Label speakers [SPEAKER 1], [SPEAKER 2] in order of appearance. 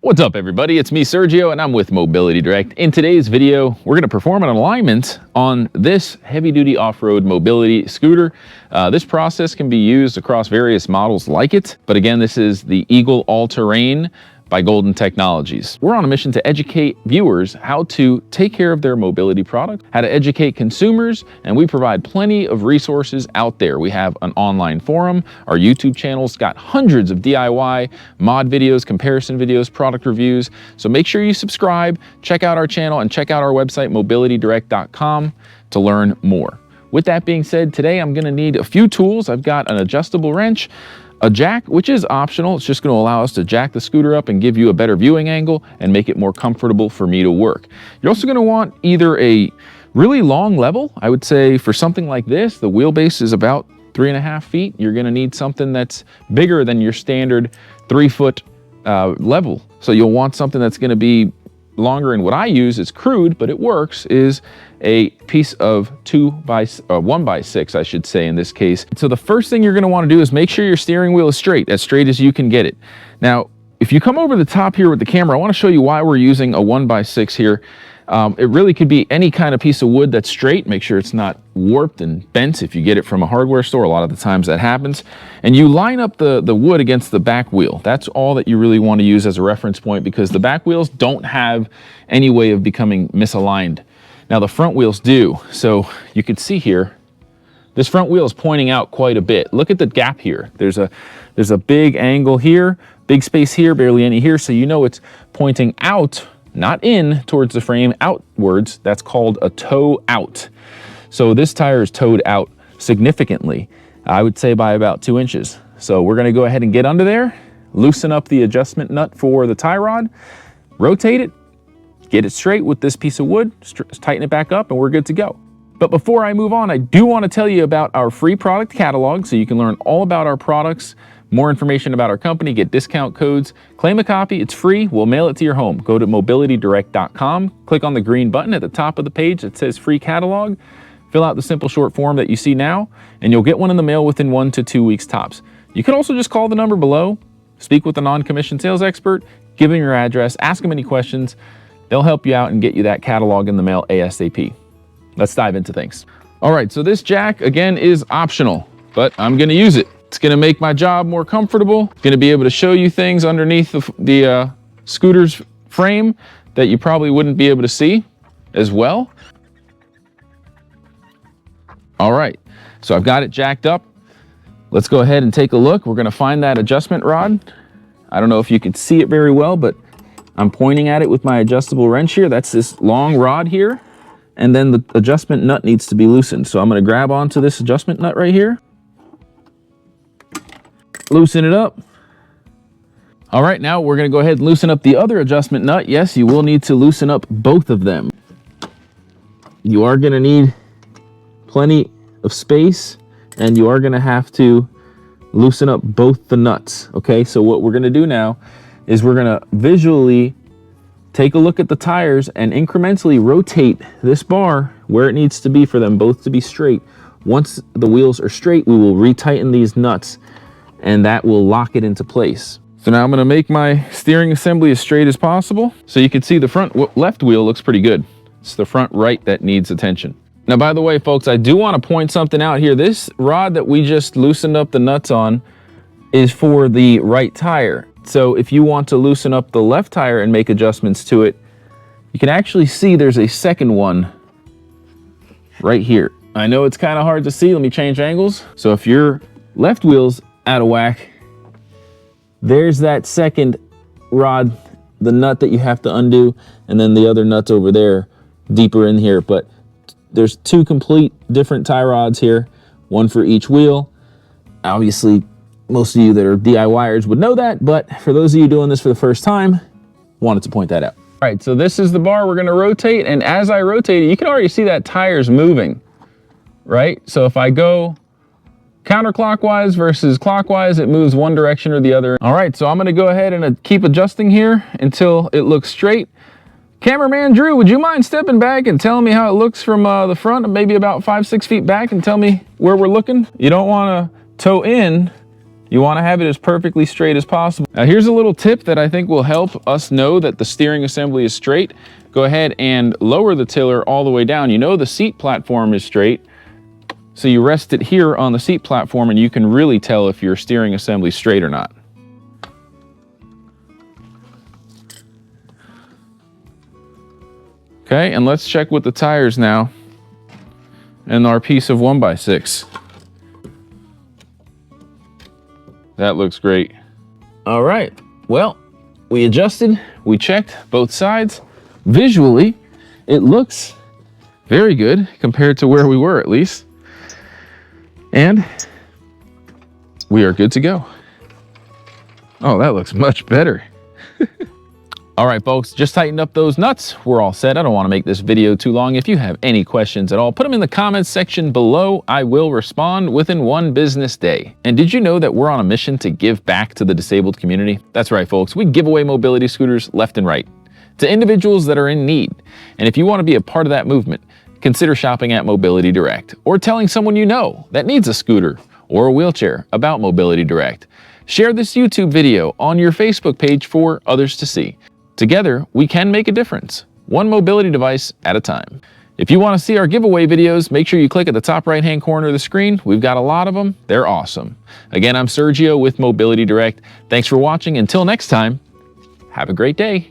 [SPEAKER 1] What's up everybody, it's me Sergio and I'm with Mobility Direct. In today's video, we're going to perform an alignment on this heavy-duty off-road mobility scooter. This process can be used across various models like it, but again, this is the Eagle All-Terrain by Golden Technologies. We're on a mission to educate viewers how to take care of their mobility product, how to educate consumers, and we provide plenty of resources out there. We have an online forum, our YouTube channel's got hundreds of DIY, mod videos, comparison videos, product reviews, so make sure you subscribe, check out our channel, and check out our website, mobilitydirect.com, to learn more. With that being said, today I'm gonna need a few tools. I've got an adjustable wrench, a jack, which is optional. It's just going to allow us to jack the scooter up and give you a better viewing angle and make it more comfortable for me to work. You're also going to want either a really long level. I would say for something like this, the wheelbase is about 3.5 feet. You're going to need something that's bigger than your standard 3-foot level. So you'll want something that's going to be longer, and what I use is crude, but it works, is a piece of 1x6, I should say in this case. So the first thing you're going to want to do is make sure your steering wheel is straight as you can get it. Now, if you come over the top here with the camera, I want to show you why we're using a 1x6 here. It really could be any kind of piece of wood that's straight. Make sure it's not warped and bent if you get it from a hardware store. A lot of the times that happens. And you line up the wood against the back wheel. That's all that you really want to use as a reference point, because the back wheels don't have any way of becoming misaligned. Now the front wheels do. So you can see here, this front wheel is pointing out quite a bit. Look at the gap here. There's a big angle here, big space here, barely any here. So you know it's pointing out, not in towards the frame, outwards. That's called a toe out. So this tire is toed out significantly, I would say by about 2 inches. So we're going to go ahead and get under there, loosen up the adjustment nut for the tie rod, rotate it, get it straight with this piece of wood, tighten it back up, and we're good to go. But before I move on, I do want to tell you about our free product catalog so you can learn all about our products, more information about our company, get discount codes, claim a copy. It's free. We'll mail it to your home. Go to mobilitydirect.com, click on the green button at the top of the page that says free catalog, fill out the simple short form that you see now, and you'll get one in the mail within 1 to 2 weeks tops. You can also just call the number below, speak with a non-commissioned sales expert, give them your address, ask them any questions. They'll help you out and get you that catalog in the mail ASAP. Let's dive into things. All right, so this jack, again, is optional, but I'm gonna use it. It's gonna make my job more comfortable. Gonna be able to show you things underneath the scooter's frame that you probably wouldn't be able to see as well. All right, so I've got it jacked up. Let's go ahead and take a look. We're gonna find that adjustment rod. I don't know if you can see it very well, but I'm pointing at it with my adjustable wrench here. That's this long rod here. And then the adjustment nut needs to be loosened. So I'm gonna grab onto this adjustment nut right here. Loosen it up. All right, now we're gonna go ahead and loosen up the other adjustment nut. Yes, you will need to loosen up both of them. You are gonna need plenty of space, and you are gonna have to loosen up both the nuts, okay? So what we're gonna do now is we're gonna visually take a look at the tires and incrementally rotate this bar where it needs to be for them both to be straight. Once the wheels are straight, we will retighten these nuts, and that will lock it into place. So now I'm gonna make my steering assembly as straight as possible. So you can see the front left wheel looks pretty good. It's the front right that needs attention. Now, by the way, folks, I do wanna point something out here. This rod that we just loosened up the nuts on is for the right tire. So if you want to loosen up the left tire and make adjustments to it, you can actually see there's a second one right here. I know it's kind of hard to see. Let me change angles. So if your left wheel's out of whack, there's that second rod, the nut that you have to undo, and then the other nut's over there, deeper in here. But there's 2 complete different tie rods here, one for each wheel. Obviously, most of you that are DIYers would know that, but for those of you doing this for the first time, wanted to point that out. All right, so this is the bar we're gonna rotate, and as I rotate it, you can already see that tire's moving, right? So if I go counterclockwise versus clockwise, it moves one direction or the other. All right, so I'm gonna go ahead and keep adjusting here until it looks straight. Cameraman Drew, would you mind stepping back and telling me how it looks from the front, maybe about 5-6 feet back, and tell me where we're looking? You don't wanna toe in, You want to have it as perfectly straight as possible. Now here's a little tip that I think will help us know that the steering assembly is straight. Go ahead and lower the tiller all the way down. You know the seat platform is straight, so you rest it here on the seat platform and you can really tell if your steering assembly is straight or not. Okay, and let's check with the tires now and our piece of 1x6. That looks great. All right, well, we adjusted, we checked both sides. Visually, it looks very good compared to where we were, at least. And we are good to go. Oh, that looks much better. All right, folks, just tightened up those nuts. We're all set. I don't want to make this video too long. If you have any questions at all, put them in the comments section below. I will respond within 1 business day. And did you know that we're on a mission to give back to the disabled community? That's right, folks. We give away mobility scooters left and right to individuals that are in need. And if you want to be a part of that movement, consider shopping at Mobility Direct or telling someone you know that needs a scooter or a wheelchair about Mobility Direct. Share this YouTube video on your Facebook page for others to see. Together, we can make a difference, one mobility device at a time. If you want to see our giveaway videos, make sure you click at the top right-hand corner of the screen. We've got a lot of them. They're awesome. Again, I'm Sergio with Mobility Direct. Thanks for watching. Until next time, have a great day.